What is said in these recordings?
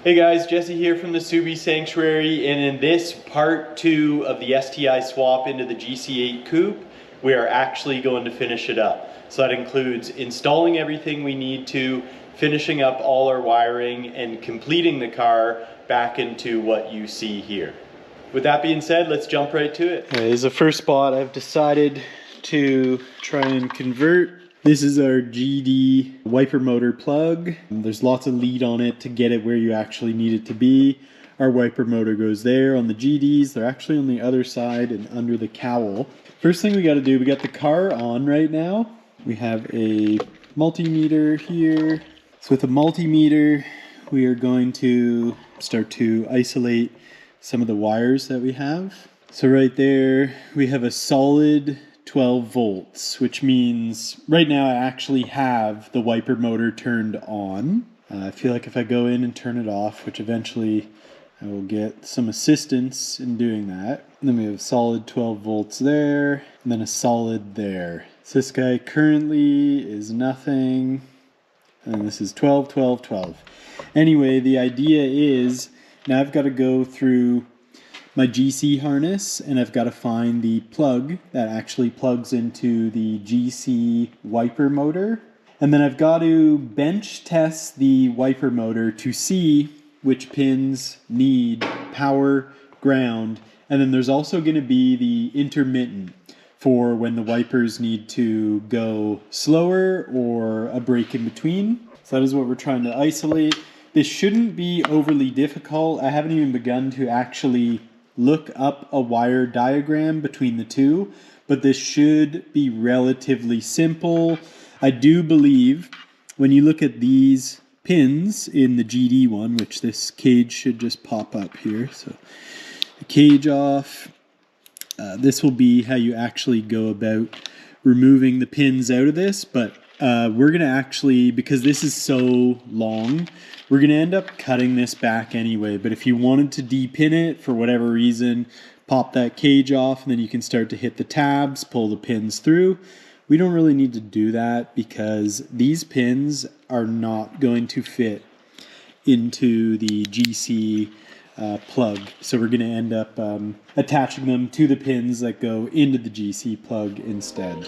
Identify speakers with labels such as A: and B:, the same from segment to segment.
A: Hey guys, Jesse here from the Subi Sanctuary, and in this part 2 of the STI swap into the GC8 Coupe, we are actually going to finish it up. So that includes installing everything we need to, finishing up all our wiring, and completing the car back into what you see here. With that being said, let's jump right to it. This is the first spot I've decided to try and convert. This is our GD wiper motor plug. There's lots of lead on it to get it where you actually need it to be. Our wiper motor goes there on the GDs. They're actually on the other side and under the cowl. First thing we got to do, we got the car on right now. We have a multimeter here. So with a multimeter, we are going to start to isolate some of the wires that we have. So right there, we have a solid 12 volts, which means right now I actually have the wiper motor turned on. I feel like if I go in and turn it off, which eventually I will get some assistance in doing that. And then we have a solid 12 volts there, and then a solid there. So this guy currently is nothing, and this is 12, 12, 12. Anyway, the idea is now I've got to go through my GC harness, and I've got to find the plug that actually plugs into the GC wiper motor. And then I've got to bench test the wiper motor to see which pins need power, ground, and then there's also going to be the intermittent for when the wipers need to go slower or a break in between. So that is what we're trying to isolate. This shouldn't be overly difficult. I haven't even begun to actually look up a wire diagram between the two, but this should be relatively simple. I do believe when you look at these pins in the GD one, which this cage should just pop up here, so the cage off, this will be how you actually go about removing the pins out of this, but we're going to actually, because this is so long, we're going to end up cutting this back anyway. But if you wanted to depin it for whatever reason, pop that cage off and then you can start to hit the tabs, pull the pins through. We don't really need to do that because these pins are not going to fit into the GC plug. So we're going to end up attaching them to the pins that go into the GC plug instead.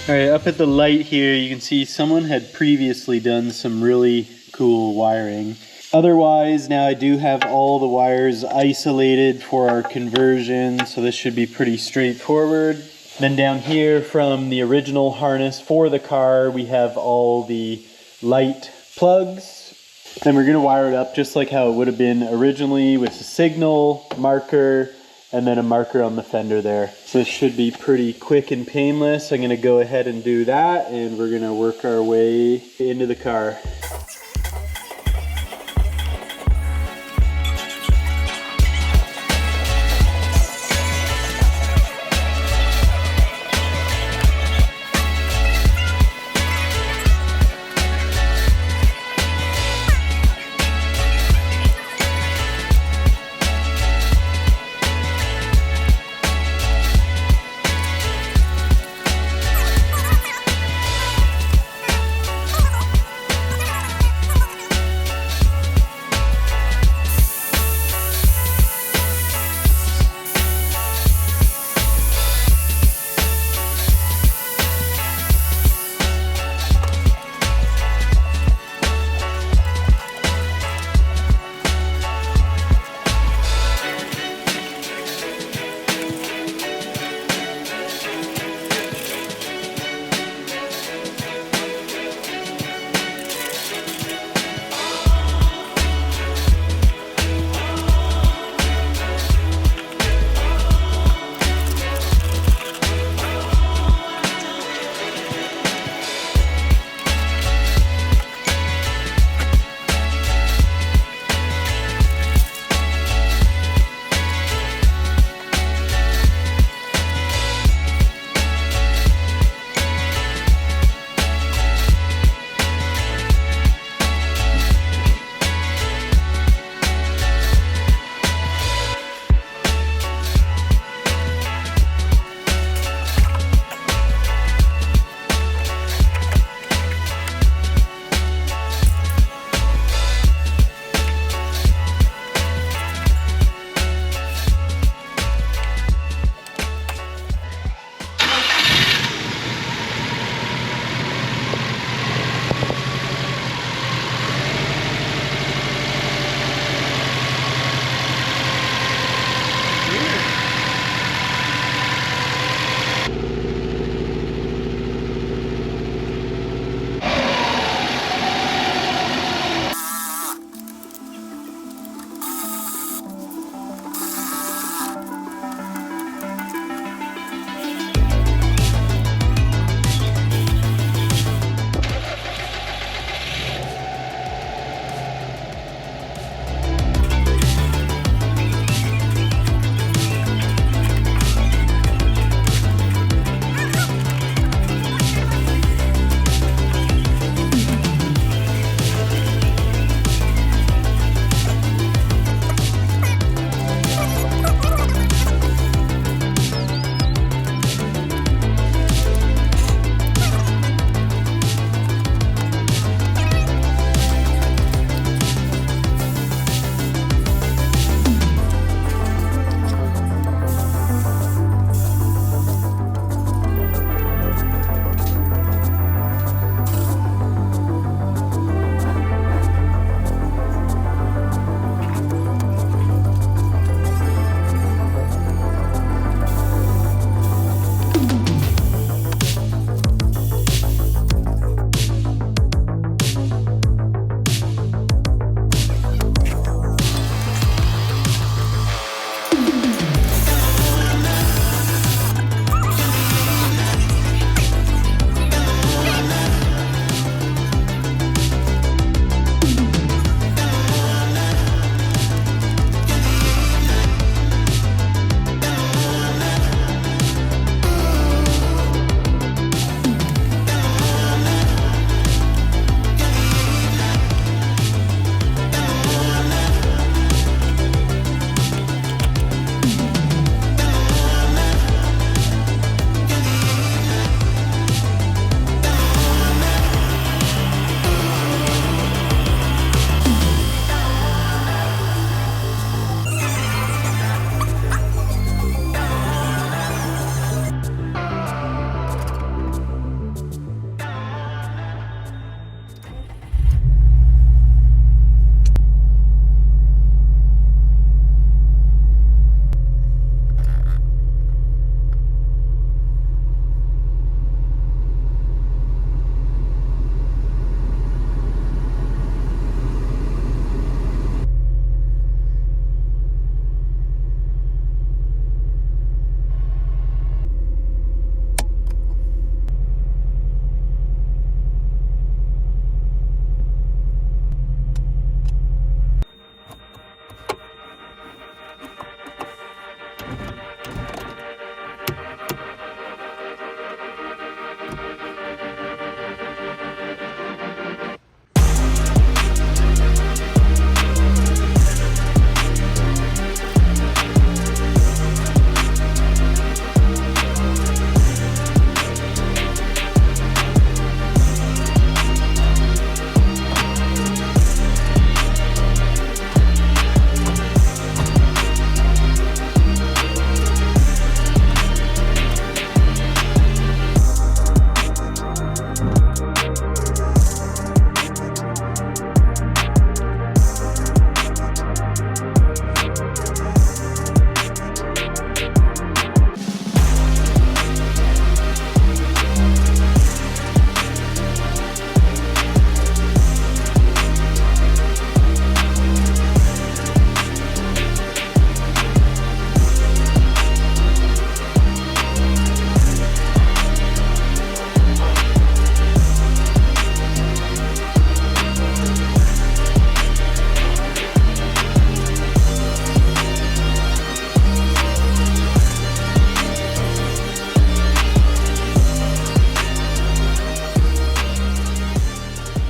A: All right, up at the light here, you can see someone had previously done some really cool wiring. Otherwise, now I do have all the wires isolated for our conversion, so this should be pretty straightforward. Then down here from the original harness for the car, we have all the light plugs. Then we're gonna wire it up just like how it would have been originally, with a signal, marker, and then a marker on the fender there. So this should be pretty quick and painless. I'm gonna go ahead and do that, and we're gonna work our way into the car.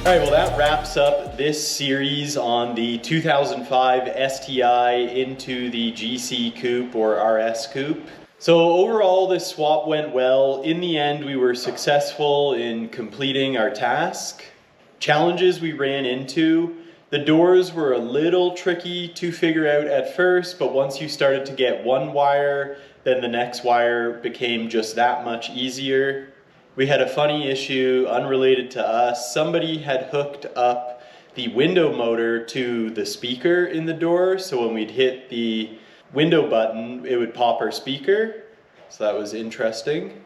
A: All right, well that wraps up this series on the 2005 STI into the GC Coupe or RS Coupe. So overall this swap went well. In the end we were successful in completing our task. Challenges we ran into: the doors were a little tricky to figure out at first, but once you started to get one wire, then the next wire became just that much easier. We had a funny issue unrelated to us. Somebody had hooked up the window motor to the speaker in the door, so when we'd hit the window button, it would pop our speaker. So that was interesting.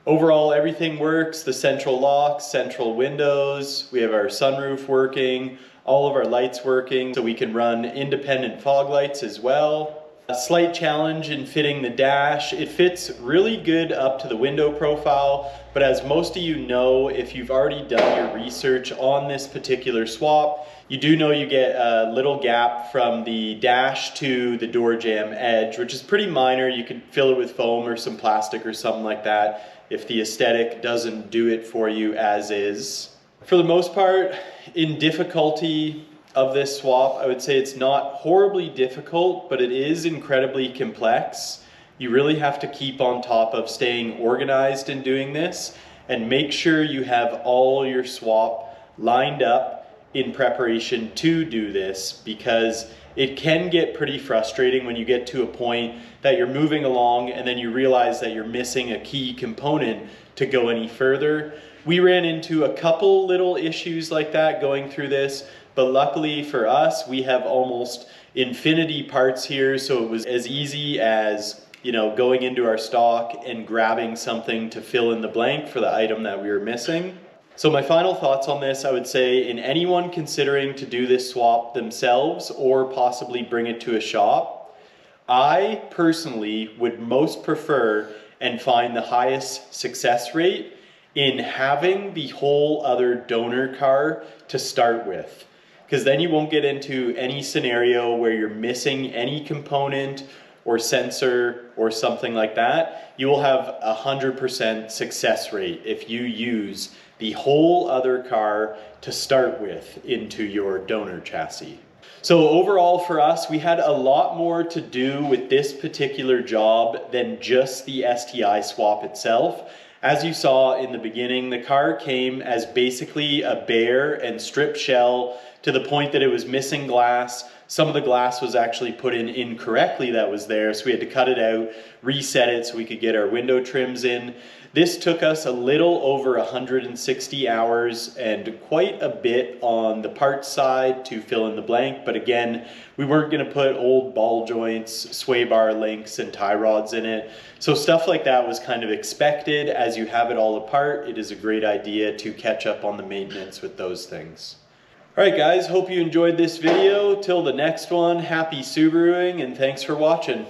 A: Overall, everything works. The central locks, central windows, we have our sunroof working, all of our lights working, so we can run independent fog lights as well. A slight challenge in fitting the dash. It fits really good up to the window profile, but as most of you know, if you've already done your research on this particular swap, you do know you get a little gap from the dash to the door jamb edge, which is pretty minor. You could fill it with foam or some plastic or something like that if the aesthetic doesn't do it for you as is. For the most part, in difficulty of this swap, I would say it's not horribly difficult, but it is incredibly complex. You really have to keep on top of staying organized in doing this and make sure you have all your swap lined up in preparation to do this, because it can get pretty frustrating when you get to a point that you're moving along and then you realize that you're missing a key component to go any further. We ran into a couple little issues like that going through this, but luckily for us, we have almost infinity parts here, so it was as easy as, you know, going into our stock and grabbing something to fill in the blank for the item that we were missing. So my final thoughts on this, I would say, in anyone considering to do this swap themselves or possibly bring it to a shop, I personally would most prefer and find the highest success rate in having the whole other donor car to start with. Because then you won't get into any scenario where you're missing any component or sensor or something like that. You will have 100% success rate if you use the whole other car to start with into your donor chassis. So overall for us, we had a lot more to do with this particular job than just the STI swap itself. As you saw in the beginning, the car came as basically a bare and stripped shell, to the point that it was missing glass. Some of the glass was actually put in incorrectly that was there, so we had to cut it out, reset it so we could get our window trims in. This took us a little over 160 hours and quite a bit on the parts side to fill in the blank, but again, we weren't going to put old ball joints, sway bar links, and tie rods in it. So stuff like that was kind of expected. As you have it all apart, it is a great idea to catch up on the maintenance with those things. Alright guys, hope you enjoyed this video. Till the next one, happy Subaruing and thanks for watching.